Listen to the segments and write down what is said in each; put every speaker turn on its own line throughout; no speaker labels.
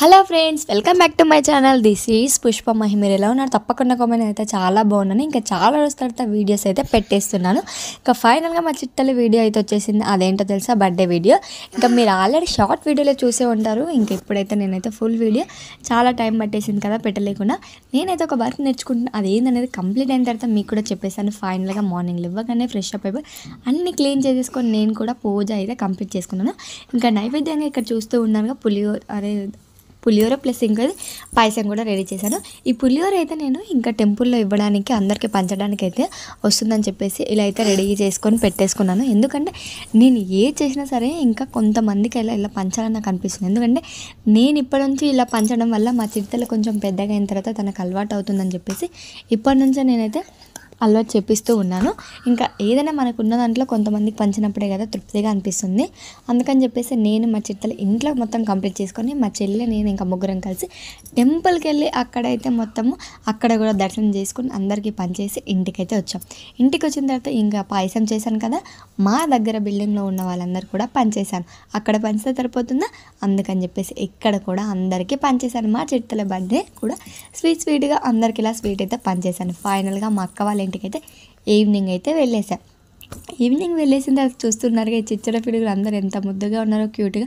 Hello friends, welcome back to my channel. This is Pushpa Mahi. మీరు ఎలా ఉన్నారు? తప్పకుండా కామెంట్ అయితే చాలా బాగున్నాను. ఇంకా చాలా రోజుల తర్వాత వీడియోస్ అయితే పెట్టేస్తున్నాను. ఇంకా ఫైనల్గా మా చిట్టలి వీడియో అయితే వచ్చేసింది. అదేంటో తెలుసా? Birthday video. ఇంకా మీరు ఆల్రెడీ షార్ట్ వీడియోలో చూసే ఉంటారు. ఇంకా ఇప్పుడైతే నేనైతే ఫుల్ వీడియో చాలా టైం పట్టేసింది కదా పెట్టలేకుండా. నేనైతే ఒక వర్క్ నేర్చుకుంటున్నాను. అదేందనేది కంప్లీట్ అయిన తర్వాత మీకు కూడా చెప్పేసాను. ఫైనల్గా మార్నింగ్ ఇవ్వగానే ఫ్రెష్ అప్ అయిపోయి అన్నీ క్లీన్ చేసేసుకొని నేను కూడా పూజ అయితే కంప్లీట్ చేసుకున్నాను. ఇంకా నైవేద్యంగా ఇక్కడ చూస్తూ ఉన్నాను పులిహోర ప్లస్ ఇంకా పాయసం కూడా రెడీ చేశాను. ఈ పులిహోర అయితే నేను ఇంకా టెంపుల్లో ఇవ్వడానికి అందరికీ పంచడానికి అయితే వస్తుందని చెప్పేసి ఇలా అయితే రెడీ చేసుకొని పెట్టేసుకున్నాను. ఎందుకంటే నేను ఏ చేసినా సరే ఇంకా కొంతమందికి ఇలా పంచాలని నాకు అనిపిస్తుంది. ఎందుకంటే నేను ఇప్పటి నుంచి ఇలా పంచడం వల్ల మా చిట్టలు కొంచెం పెద్దగా అయిన తర్వాత తనకు అలవాటు అవుతుందని చెప్పేసి ఇప్పటి నుంచే నేనైతే అలవాటు చేపిస్తూ ఉన్నాను. ఇంకా ఏదైనా మనకున్న దాంట్లో కొంతమందికి పంచినప్పుడే కదా తృప్తిగా అనిపిస్తుంది. అందుకని చెప్పేసి నేను మా చిట్టలు ఇంట్లో మొత్తం కంప్లీట్ చేసుకొని మా చెల్లి నేను ఇంకా ముగ్గురం కలిసి టెంపుల్కి వెళ్ళి అక్కడైతే మొత్తము అక్కడ కూడా దర్శనం చేసుకొని అందరికీ పంచేసి ఇంటికైతే వచ్చాం. ఇంటికి వచ్చిన తర్వాత ఇంకా పాయసం చేశాను కదా, మా దగ్గర బిల్డింగ్లో ఉన్న వాళ్ళందరూ కూడా పంచేశాను. అక్కడ పంచితే సరిపోతుందా, అందుకని చెప్పేసి ఇక్కడ కూడా అందరికీ పంచేశాను. మా చిట్టల బర్త్డే కూడా స్వీట్గా అందరికి ఇలా స్వీట్ అయితే పంచేశాను. ఫైనల్గా మా అక్క వాళ్ళ ఇంటికి అయితే ఈవినింగ్ అయితే వెళ్ళేసాను. ఈవినింగ్ వెళ్ళేసిన తర్వాత చూస్తున్నారుగా ఈ చిచ్చడ పిడుగులు అందరూ ఎంత ముద్దుగా ఉన్నారో క్యూట్గా.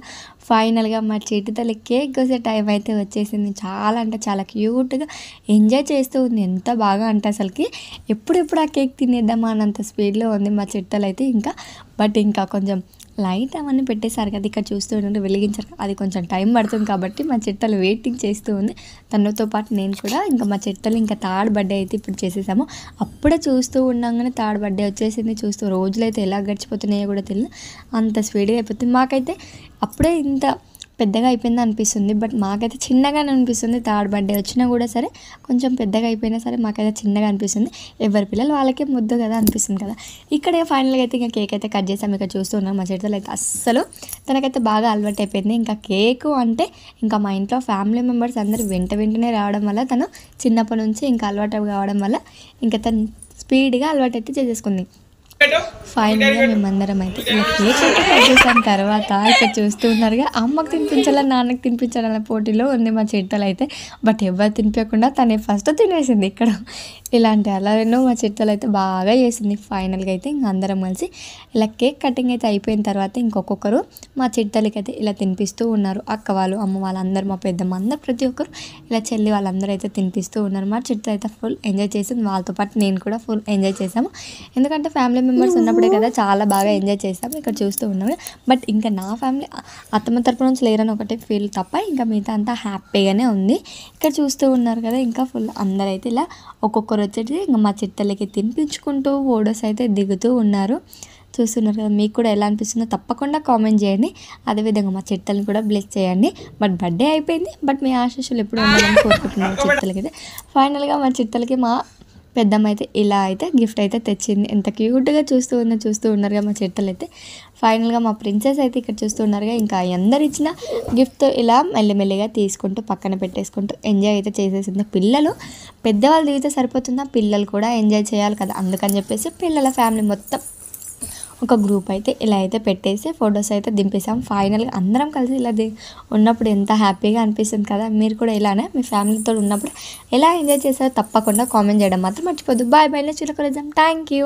ఫైనల్గా మా చేతి తల్లి కేక్ కోసే టైం అయితే వచ్చేసింది. చాలా అంటే చాలా క్యూట్గా ఎంజాయ్ చేస్తూ ఉంది. ఎంత బాగా అంటే అసలుకి ఎప్పుడెప్పుడు ఆ కేక్ తినేద్దామా అన్నంత స్పీడ్లో ఉంది మా చిట్టలు అయితే. ఇంకా కొంచెం లైట్ అవన్నీ పెట్టేశారు కదా, ఇక్కడ చూస్తూ ఉంటే వెలిగించారు. అది కొంచెం టైం పడుతుంది కాబట్టి మా చిట్టలు వెయిటింగ్ చేస్తూ ఉంది. తనతో పాటు నేను కూడా. ఇంకా మా చిట్టలు ఇంకా థర్డ్ బర్త్డే అయితే ఇప్పుడు చేసేసాము. అప్పుడే చూస్తూ ఉండగానే థర్డ్ బర్త్డే వచ్చేసింది. చూస్తూ రోజులు అయితే ఎలా గడిచిపోతున్నాయో కూడా తెలియదు, అంత స్పీడ్గా అయిపోతుంది. మాకైతే అప్పుడే ఇంత పెద్దగా అయిపోయింది అనిపిస్తుంది, బట్ మాకైతే చిన్నగానే అనిపిస్తుంది. థర్డ్ బర్త్డే వచ్చినా కూడా సరే కొంచెం పెద్దగా అయిపోయినా సరే మాకైతే చిన్నగా అనిపిస్తుంది. ఎవరి పిల్లలు వాళ్ళకే ముద్దు కదా అనిపిస్తుంది కదా. ఇక్కడ ఫైనల్గా అయితే ఇంకా కేక్ అయితే కట్ చేసాము. ఇక్కడ చూస్తూ ఉన్నాం మా చేతులు అయితే అస్సలు తనకైతే బాగా అలవాటు అయిపోయింది. ఇంకా కేకు అంటే ఇంకా మా ఇంట్లో ఫ్యామిలీ మెంబర్స్ అందరూ వెంటనే రావడం వల్ల తను చిన్నప్పటి నుంచి ఇంకా అలవాటు కావడం వల్ల ఇంకా తను స్పీడ్గా అలవాటు అయితే చేసేసుకుంది. ఫైనల్గా మేమందరం అయితే ఇలా కేక్ అయితే కట్ చేసిన తర్వాత ఇక్కడ చూస్తూ ఉన్నారుగా అమ్మకి తినిపించాలా నాన్నకి తినిపించాలన్న పోటీలో ఉంది మా చిట్టలు అయితే. బట్ ఎవరు తినిపించకుండా తనే ఫస్ట్ తినేసింది. ఇక్కడ ఇలాంటి అలరేనో మా చిట్టలు అయితే బాగా చేసింది. ఫైనల్గా అయితే ఇంక అందరం కలిసి ఇలా కేక్ కటింగ్ అయితే అయిపోయిన తర్వాత ఇంకొకరు మా చిట్టలకి అయితే ఇలా తినిపిస్తూ ఉన్నారు. అక్క వాళ్ళు, అమ్మ వాళ్ళందరూ, మా పెద్దమ్మ అందరూ, ప్రతి ఒక్కరు ఇలా చెల్లి వాళ్ళందరూ అయితే తినిపిస్తూ ఉన్నారు. మా చిట్టలు అయితే ఫుల్ ఎంజాయ్ చేసింది. వాళ్ళతో పాటు నేను కూడా ఫుల్ ఎంజాయ్ చేసాము. ఎందుకంటే ఫ్యామిలీ మెంబర్స్ ఉన్నప్పుడే కదా చాలా బాగా ఎంజాయ్ చేసాము. ఇక్కడ చూస్తూ ఉన్నాము. బట్ ఇంకా నా ఫ్యామిలీ అత్తమ్మ తరపు నుంచి లేరని ఒకటే ఫీల్ తప్ప ఇంకా మిగతా అంతా హ్యాపీగానే ఉంది. ఇక్కడ చూస్తూ ఉన్నారు కదా, ఇంకా ఫుల్ అందరైతే ఇలా ఒక్కొక్కరు వచ్చేసి ఇంకా మా చిట్టలకి తినిపించుకుంటూ ఫోటోస్ అయితే దిగుతూ ఉన్నారు. చూస్తున్నారు కదా, మీకు కూడా ఎలా అనిపిస్తుందో తప్పకుండా కామెంట్ చేయండి. అదేవిధంగా మా చిట్టల్ని కూడా బ్లెస్ చేయండి. బట్ బర్త్డే అయిపోయింది, బట్ మీ ఆశీస్సులు ఎప్పుడు ఉండాలని కోరుకుంటున్నాను చిట్టలకి అయితే. ఫైనల్గా మా చిట్టలకి మా పెద్దమ్మ అయితే ఇలా అయితే గిఫ్ట్ అయితే తెచ్చింది. ఎంత క్యూట్గా చూస్తూ ఉన్నారుగా మా చిట్టలు అయితే. ఫైనల్గా మా ప్రిన్సెస్ అయితే ఇక్కడ చూస్తూ ఉన్నారుగా, ఇంకా అందరు ఇచ్చిన గిఫ్ట్ ఇలా మెల్లిమెల్లిగా తీసుకుంటూ పక్కన పెట్టేసుకుంటూ ఎంజాయ్ అయితే చేసేసింది. పిల్లలు పెద్దవాళ్ళు దిగితే సరిపోతుందా, పిల్లలు కూడా ఎంజాయ్ చేయాలి కదా. అందుకని చెప్పేసి పిల్లల ఫ్యామిలీ మొత్తం ఒక గ్రూప్ అయితే ఇలా అయితే పెట్టేసి ఫొటోస్ అయితే దింపేసాం. ఫైనల్గా అందరం కలిసి ఇలా ఉన్నప్పుడు ఎంత హ్యాపీగా అనిపిస్తుంది కదా. మీరు కూడా ఇలానే మీ ఫ్యామిలీతో ఉన్నప్పుడు ఎలా ఎంజాయ్ చేస్తారో తప్పకుండా కామెంట్ చేయడం మాత్రం మర్చిపోద్దు. బాయ్ బాయ్, చిలకలుద్దాం. Thank you.